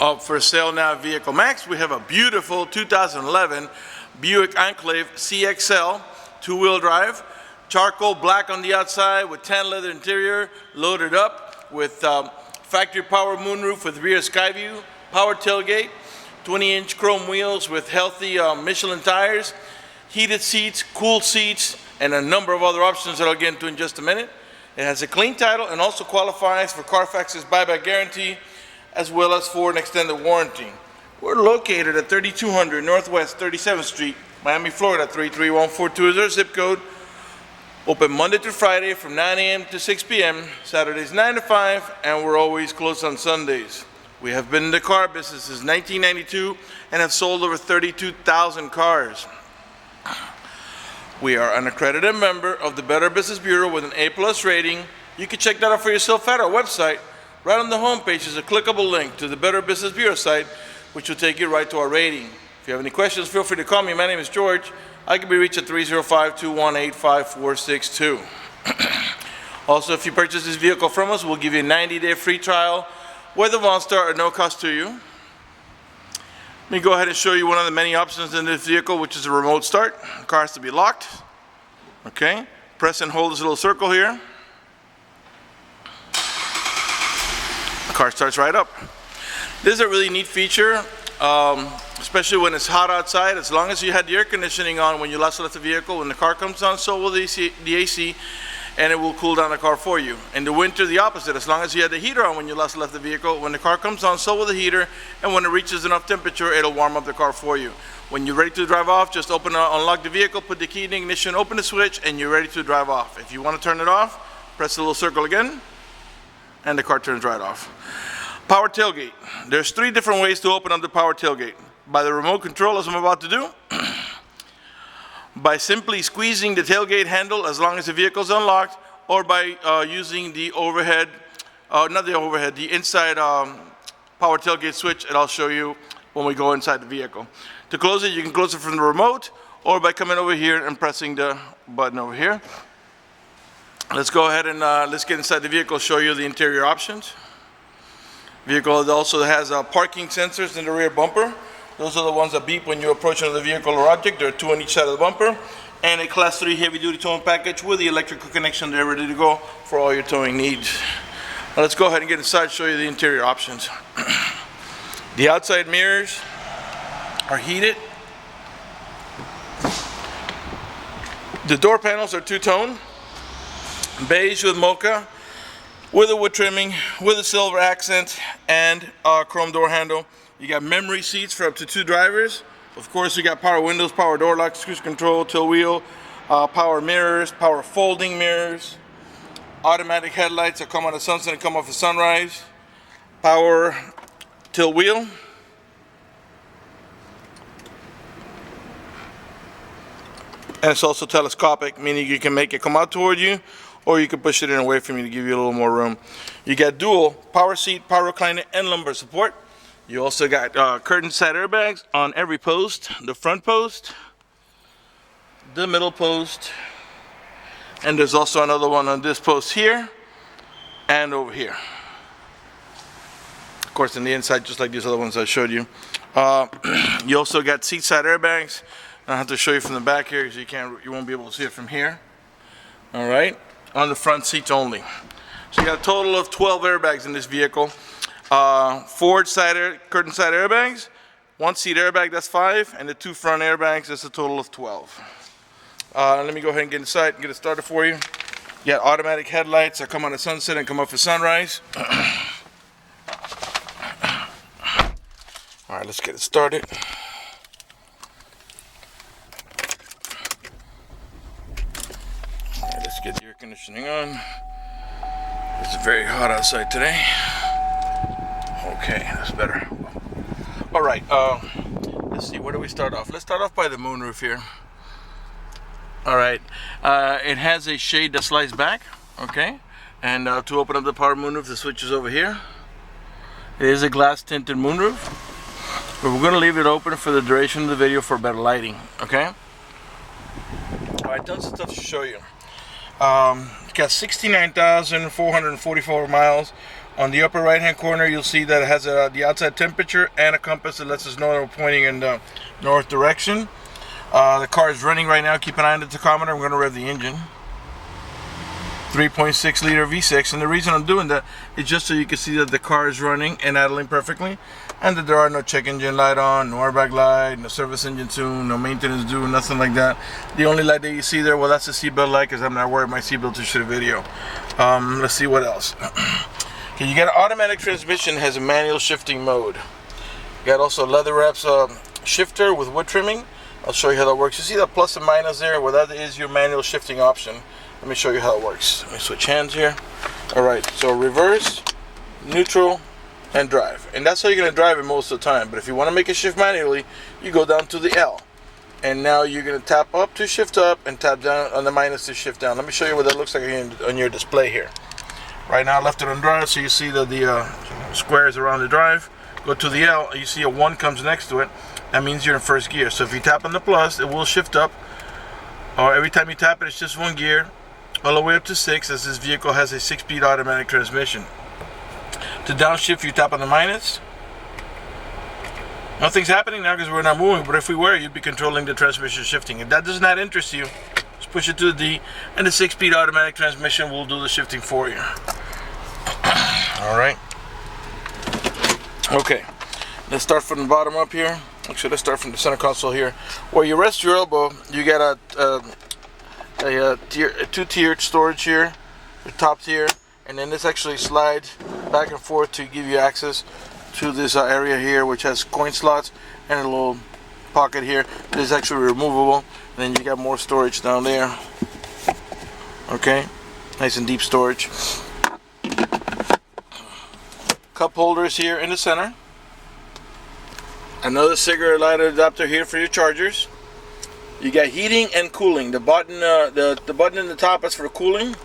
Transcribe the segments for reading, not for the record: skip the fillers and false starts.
Up for sale now at Vehiclemax, we have a beautiful 2011 Buick Enclave CXL, two-wheel drive, charcoal black on the outside with tan leather interior, loaded up with factory power moonroof with rear sky view, power tailgate, 20-inch chrome wheels with healthy Michelin tires, heated seats, cool seats, and a number of other options that I'll get into in just a minute. It has a clean title and also qualifies for Carfax's buyback guarantee, as well as for an extended warranty. We're located at 3200 Northwest 37th Street, Miami, Florida 33142 zip code. Open Monday through Friday from 9 a.m. to 6 p.m., Saturdays 9 to 5, and we're always closed on Sundays. We have been in the car business since 1992 and have sold over 32,000 cars. We are an accredited member of the Better Business Bureau with an A+ rating. You can check that out for yourself at our website. Right on the homepage is a clickable link to the Better Business Bureau site, which will take you right to our rating. If you have any questions, feel free to call me. My name is George. I can be reached at 305-218-5462. Also, if you purchase this vehicle from us, we'll give you a 90-day free trial with a OnStar at no cost to you. Let me go ahead and show you one of the many options in this vehicle, which is a remote start. The car has to be locked. Okay, press and hold this little circle here. Car starts right up. This is a really neat feature, especially when it's hot outside. As long as you had the air conditioning on when you last left the vehicle, when the car comes on, so will the AC, and it will cool down the car for you. In the winter, the opposite. As long as you had the heater on when you last left the vehicle, when the car comes on, so will the heater, and when it reaches enough temperature, it'll warm up the car for you. When you're ready to drive off, just unlock the vehicle, put the key in the ignition, open the switch, and you're ready to drive off. If you want to turn it off, press the little circle again, and the car turns right off. Power tailgate. There's 3 different ways to open up the power tailgate. By the remote control, as I'm about to do. By simply squeezing the tailgate handle as long as the vehicle's unlocked, or by using the overhead, the inside power tailgate switch, and I'll show you when we go inside the vehicle. To close it, you can close it from the remote, or by coming over here and pressing the button over here. Let's go ahead and let's get inside the vehicle, show you the interior options. Vehicle also has parking sensors in the rear bumper. Those are the ones that beep when you approach another vehicle or object. There are 2 on each side of the bumper. And a Class 3 heavy-duty towing package with the electrical connection there ready to go for all your towing needs. Now let's go ahead and get inside and show you the interior options. The outside mirrors are heated. The door panels are two-tone, beige with mocha, with a wood trimming, with a silver accent, and a chrome door handle. You got memory seats for up to 2 drivers. Of course, you got power windows, power door locks, cruise control, tilt wheel, power mirrors, power folding mirrors, automatic headlights that come on the sunset and come off the sunrise, power tilt wheel, and it's also telescopic, meaning you can make it come out toward you, or you can push it in away from you to give you a little more room. You got dual power seat, power recliner, and lumbar support. You also got curtain side airbags on every post, the front post, the middle post, and there's also another one on this post here and over here. Of course, on the inside, just like these other ones I showed you. You also got seat side airbags. I have to show you from the back here because you won't be able to see it from here. All right, on the front seats only. So you got a total of 12 airbags in this vehicle. Forward curtain side airbags, 1 seat airbag, that's 5, and the 2 front airbags, that's a total of 12. Let me go ahead and get inside and get it started for you. You got automatic headlights that come on the sunset and come up for sunrise. All right, let's get it started. All right, let's get the air conditioning on. It's very hot outside today. Okay, that's better. All right, let's see, where do we start off? Let's start off by the moonroof here. All right, it has a shade that slides back, okay? And to open up the power moonroof, the switch is over here. It is a glass tinted moonroof, but we're gonna leave it open for the duration of the video for better lighting, okay? All right, tons of stuff to show you. It's got 69,444 miles On the upper right hand corner, you'll see that it has the outside temperature and a compass that lets us know that we're pointing in the north direction. The car is running right now. Keep an eye on the tachometer. I'm going to rev the engine. 3.6 liter V6, and the reason I'm doing that is just so you can see that the car is running and idling perfectly, and that there are no check engine light on, no airbag light, no service engine tune, no maintenance due, nothing like that. The only light that you see there, well, that's the seatbelt light, because I'm not wearing my seatbelt to shoot a video. Let's see what else. Okay, you got an automatic transmission, has a manual shifting mode. You got also leather wraps shifter with wood trimming. I'll show you how that works. You see that plus and minus there? Well, that is your manual shifting option. Let me show you how it works. Let me switch hands here. Alright, so reverse, neutral, and drive. And that's how you're going to drive it most of the time. But if you want to make it shift manually, you go down to the L. And now you're going to tap up to shift up and tap down on the minus to shift down. Let me show you what that looks like on your display here. Right now I left it on drive, so you see that the squares around the drive. Go to the L, you see a 1 comes next to it. That means you're in first gear. So if you tap on the plus, it will shift up. Or every time you tap it, it's just 1 gear. All the way up to 6, as this vehicle has a 6-speed automatic transmission. To downshift, you tap on the minus. Nothing's happening now because we're not moving, but if we were, you'd be controlling the transmission shifting. If that does not interest you, just push it to the D, and the 6-speed automatic transmission will do the shifting for you. Alright. Okay, let's start from the bottom up here. Actually, let's start from the center console here. Where you rest your elbow, you got a 2-tiered storage here, the top tier, and then this actually slides back and forth to give you access to this area here, which has coin slots and a little pocket here. This is actually removable, and then you got more storage down there. Okay, nice and deep storage. Cup holders here in the center. Another cigarette lighter adapter here for your chargers. You got heating and cooling. The button, the button in the top is for cooling.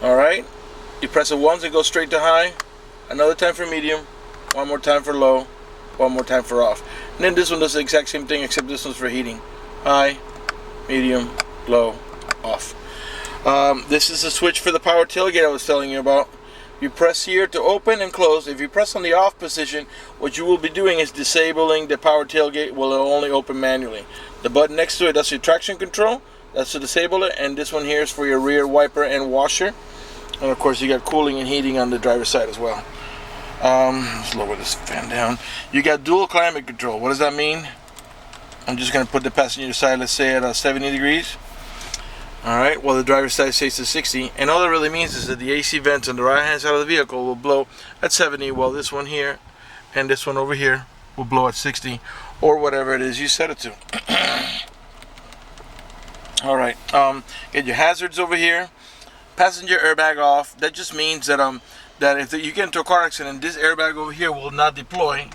All right. You press it once, it goes straight to high. Another time for medium. One more time for low. One more time for off. And then this one does the exact same thing, except this one's for heating. High, medium, low, off. This is the switch for the power tailgate I was telling you about. You press here to open and close. If you press on the off position, what you will be doing is disabling the power tailgate. Will only open manually. The button next to it, that's your traction control. That's to disable it. And this one here is for your rear wiper and washer. And of course you got cooling and heating on the driver's side as well. Let's lower this fan down. You got dual climate control. What does that mean? I'm just going to put the passenger side, let's say, at 70 degrees. Alright, well, the driver's side stays to 60, and all that really means is that the AC vents on the right hand side of the vehicle will blow at 70, while this one here and this one over here will blow at 60, or whatever it is you set it to. Alright, get your hazards over here. Passenger airbag off. That just means that that if you get into a car accident, this airbag over here will not deploy,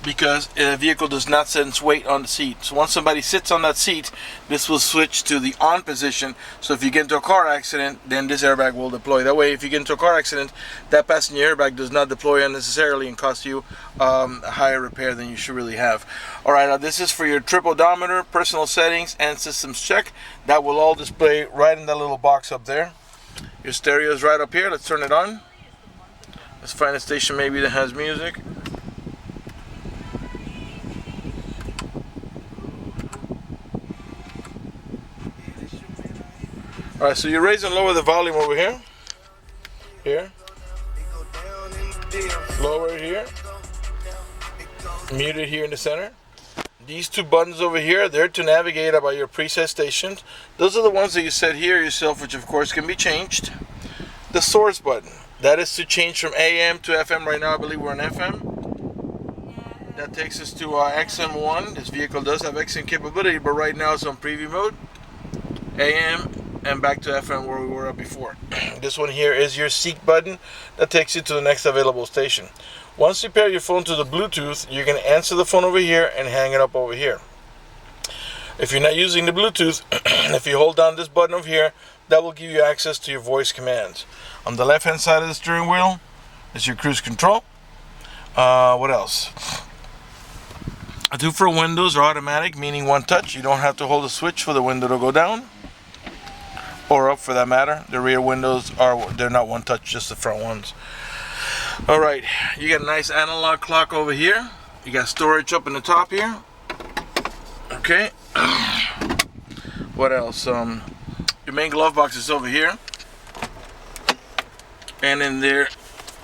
because the vehicle does not sense weight on the seat. So once somebody sits on that seat, this will switch to the on position. So if you get into a car accident, then this airbag will deploy. That way, if you get into a car accident, that passenger airbag does not deploy unnecessarily and cost you a higher repair than you should really have. Alright, this is for your trip odometer, personal settings, and systems check. That will all display right in that little box up there. Your stereo is right up here. Let's turn it on. Let's find a station maybe that has music. Alright, so you raise and lower the volume over here. Here. Lower here. Mute it here in the center. These two buttons over here, they're to navigate about your preset stations. Those are the ones that you set here yourself, which of course can be changed. The source button, that is to change from AM to FM. Right now I believe we're on FM. That takes us to XM1. This vehicle does have XM capability, but right now it's on preview mode. AM and back to FM where we were at before. This one here is your seek button that takes you to the next available station. Once you pair your phone to the Bluetooth, you can answer the phone over here and hang it up over here. If you're not using the Bluetooth, if you hold down this button over here, that will give you access to your voice commands. On the left hand side of the steering wheel is your cruise control. What else? 2 for windows are automatic, meaning one touch. You don't have to hold the switch for the window to go down or up for that matter. The rear windows they're not one touch, just the front ones. All right, you got a nice analog clock over here. You got storage up in the top here. Okay. What else? Your main glove box is over here. And in there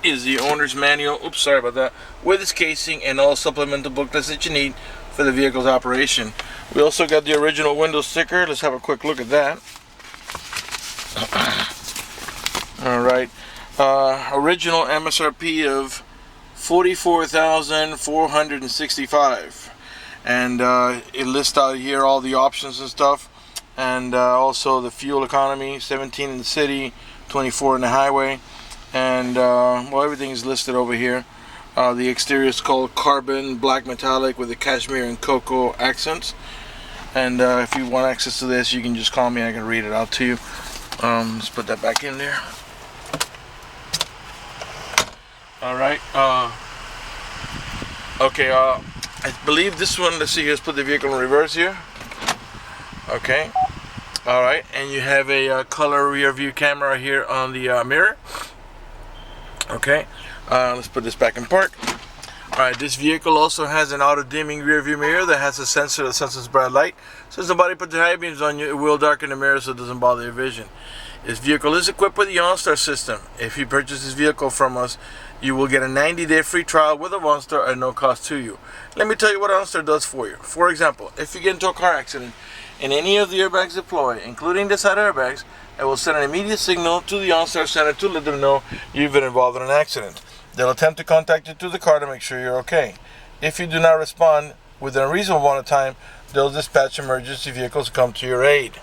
is the owner's manual. Oops, sorry about that. With its casing and all supplemental booklets that you need for the vehicle's operation. We also got the original window sticker. Let's have a quick look at that. All right. Original MSRP of $44,465, and it lists out here all the options and stuff, and also the fuel economy, 17 in the city, 24 in the highway, and well, everything is listed over here. The exterior is called carbon black metallic with the cashmere and cocoa accents, and if you want access to this, you can just call me. I can read it out to you. Let's put that back in there. All right. Okay. I believe this one. Let's see. Let's put the vehicle in reverse here. Okay. All right. And you have a color rear view camera here on the mirror. Okay. Let's put this back in park. All right. This vehicle also has an auto dimming rear view mirror that has a sensor that senses bright light. So if somebody put their high beams on you, it will darken the mirror so it doesn't bother your vision. This vehicle is equipped with the OnStar system. If you purchase this vehicle from us, you will get a 90-day free trial with a OnStar at no cost to you. Let me tell you what OnStar does for you. For example, if you get into a car accident and any of the airbags deploy, including the side airbags, it will send an immediate signal to the OnStar center to let them know you've been involved in an accident. They'll attempt to contact you through the car to make sure you're okay. If you do not respond within a reasonable amount of time, they'll dispatch emergency vehicles to come to your aid.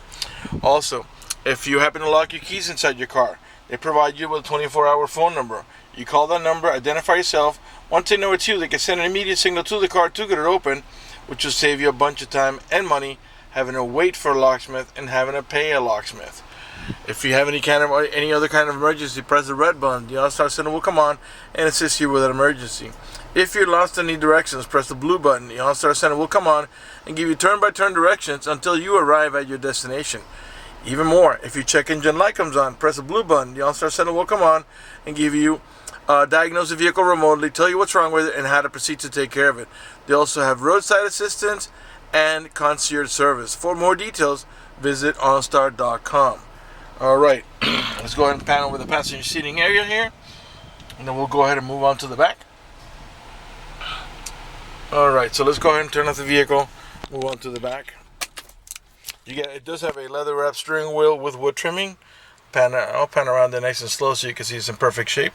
Also, if you happen to lock your keys inside your car, they provide you with a 24-hour phone number. You call that number, identify yourself. Once they know it's you, they can send an immediate signal to the car to get it open, which will save you a bunch of time and money having to wait for a locksmith and having to pay a locksmith. If you have any other kind of emergency, press the red button. The OnStar center will come on and assist you with an emergency. If you're lost and need directions, press the blue button. The OnStar center will come on and give you turn-by-turn directions until you arrive at your destination. Even more, if your check engine light comes on, press the blue button. The OnStar center will come on and give you diagnose the vehicle remotely, tell you what's wrong with it, and how to proceed to take care of it. They also have roadside assistance and concierge service. For more details, visit OnStar.com. All right, let's go ahead and pan over the passenger seating area here, and then we'll go ahead and move on to the back. All right, so let's go ahead and turn off the vehicle, move on to the back. It does have a leather wrap steering wheel with wood trimming. I'll pan around there nice and slow so you can see it's in perfect shape.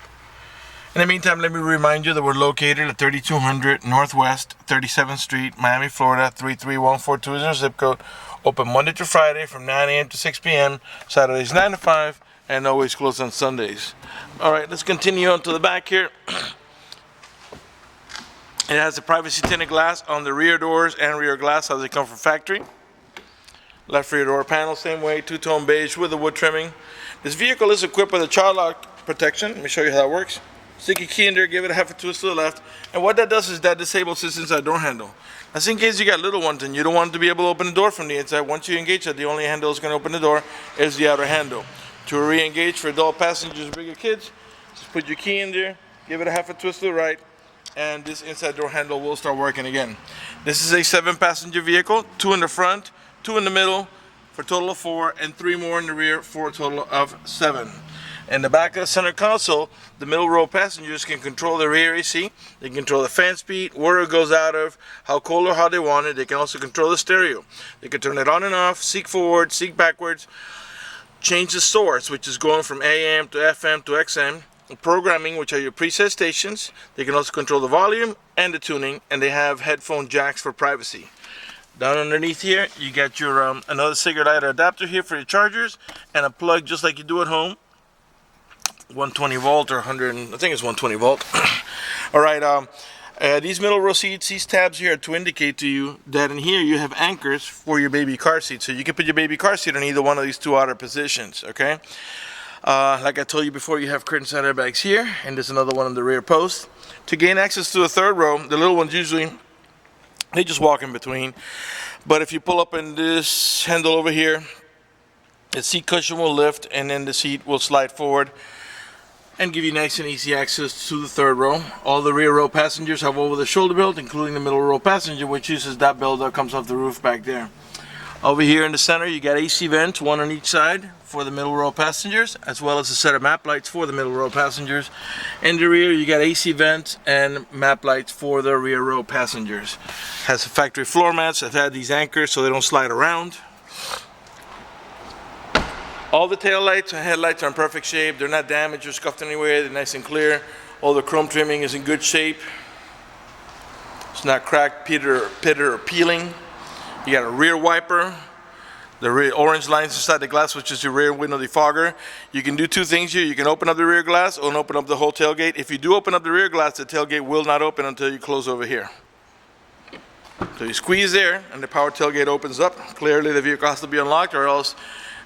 In the meantime, let me remind you that we're located at 3200 Northwest 37th Street, Miami, Florida 33142 zip code. Open Monday to Friday from 9 a.m. to 6 p.m. Saturdays 9 to 5, and always closed on Sundays. All right, let's continue on to the back here. It has a privacy tinted glass on the rear doors and rear glass as they come from factory. Left rear door panel, same way, two-tone beige with the wood trimming. This vehicle is equipped with a child lock protection. Let me show you how that works. Stick your key in there, give it a half a twist to the left, and what that does is that disables this inside door handle. That's in case you got little ones and you don't want to be able to open the door from the inside. Once you engage that, the only handle that's going to open the door is the outer handle. To re-engage for adult passengers, bigger kids, just put your key in there, give it a half a twist to the right, and this inside door handle will start working again. This is a 7-passenger vehicle, 2 in the front, 2 in the middle for a total of 4, and 3 more in the rear for a total of 7. In the back of the center console, the middle row passengers can control the rear AC. They can control the fan speed, where it goes out of, how cold or how they want it. They can also control the stereo. They can turn it on and off, seek forward, seek backwards, change the source, which is going from AM to FM to XM, programming, which are your preset stations. They can also control the volume and the tuning, and they have headphone jacks for privacy. Down underneath here, you got your another cigarette lighter adapter here for your chargers, and a plug just like you do at home. 120 volt or 100, I think it's 120 volt. All right, these middle row seats, these tabs here are to indicate to you that in here you have anchors for your baby car seat. So you can put your baby car seat on either one of these 2 outer positions, okay? Like I told you before, you have curtain side airbags here, and there's another one on the rear post. To gain access to the 3rd row, the little ones usually, they just walk in between. But if you pull up in this handle over here, the seat cushion will lift, and then the seat will slide forward and give you nice and easy access to the third row. All the rear row passengers have over the shoulder belt, including the middle row passenger, which uses that belt that comes off the roof back there. Over here in the center, you got AC vents, one on each side for the middle row passengers, as well as a set of map lights for the middle row passengers. In the rear, you got AC vents and map lights for the rear row passengers. Has the factory floor mats that have these anchors so they don't slide around. All the tail lights and headlights are in perfect shape. They're not damaged or scuffed anywhere. They're nice and clear. All the chrome trimming is in good shape. It's not cracked, pitted, or peeling. You got a rear wiper, the rear orange lines inside the glass, which is your rear window defogger. You can do two things here. You can open up the rear glass or open up the whole tailgate. If you do open up the rear glass, the tailgate will not open until you close over here. So you squeeze there and the power tailgate opens up. Clearly the vehicle has to be unlocked, or else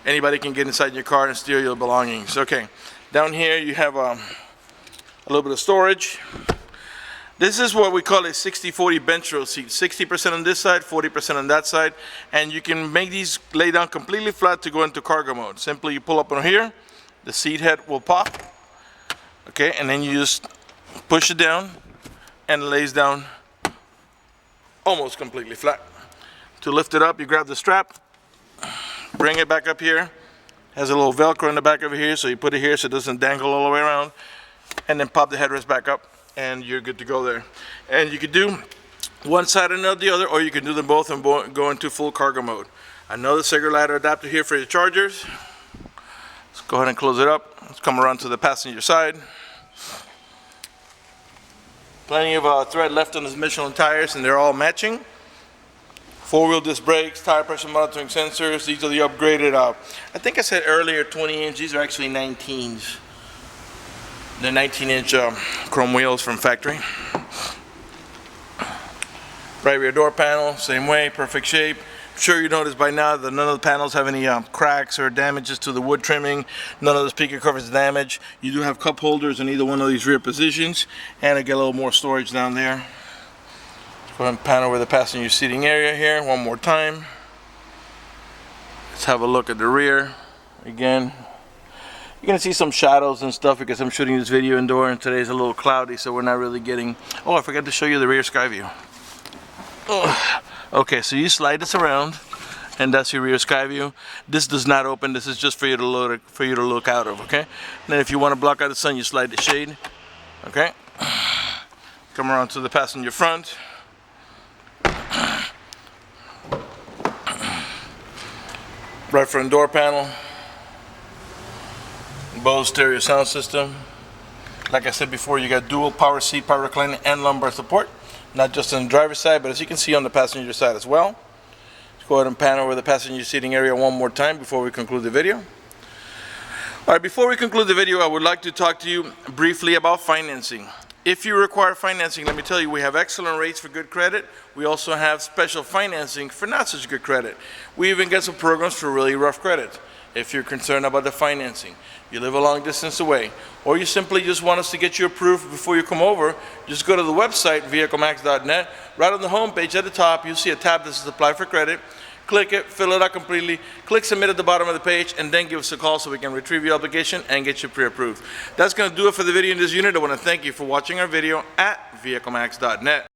anybody can get inside your car and steal your belongings. Okay, down here you have a little bit of storage. This is what we call a 60-40 bench row seat. 60% on this side, 40% on that side. And you can make these lay down completely flat to go into cargo mode. Simply you pull up on here, the seat head will pop. Okay, and then you just push it down and it lays down almost completely flat. To lift it up, you grab the strap, bring it back up here. Has a little Velcro in the back over here, so you put it here so it doesn't dangle all the way around. And then pop the headrest back up, and you're good to go there. And you could do one side and not the other, or you can do them both and go into full cargo mode. Another cigarette lighter adapter here for your chargers. Let's go ahead and close it up. Let's come around to the passenger side. Plenty of thread left on the Michelin tires, and they're all matching. Four-wheel disc brakes, tire pressure monitoring sensors. These are the upgraded, I think I said earlier 20-inch. These are actually 19s. They're 19-inch chrome wheels from factory. Right rear door panel, same way, perfect shape. I'm sure you noticed by now that none of the panels have any cracks or damages to the wood trimming. None of the speaker covers damaged. You do have cup holders in either one of these rear positions, and I get a little more storage down there. Let's go ahead and pan over the passenger seating area here one more time. Let's have a look at the rear again. You're going to see some shadows and stuff because I'm shooting this video indoor and today's a little cloudy, so we're not really getting... Oh, I forgot to show you the rear sky view. Oh. Okay, so you slide this around and that's your rear sky view. This does not open. This is just for you to look out of, okay? And then if you want to block out the sun, you slide the shade, okay? Come around to the passenger front. Right front door panel. Bose stereo sound system. Like I said before, you got dual power seat, power reclining, and lumbar support. Not just on the driver's side, but as you can see on the passenger side as well. Let's go ahead and pan over the passenger seating area one more time before we conclude the video. Alright, before we conclude the video, I would like to talk to you briefly about financing. If you require financing, let me tell you, we have excellent rates for good credit. We also have special financing for not such good credit. We even get some programs for really rough credit. If you're concerned about the financing, you live a long distance away, or you simply just want us to get you approved before you come over, just go to the website, vehiclemax.net. Right on the home page at the top, you'll see a tab that says Apply for Credit. Click it, fill it out completely, click Submit at the bottom of the page, and then give us a call so we can retrieve your application and get you pre-approved. That's going to do it for the video in this unit. I want to thank you for watching our video at vehiclemax.net.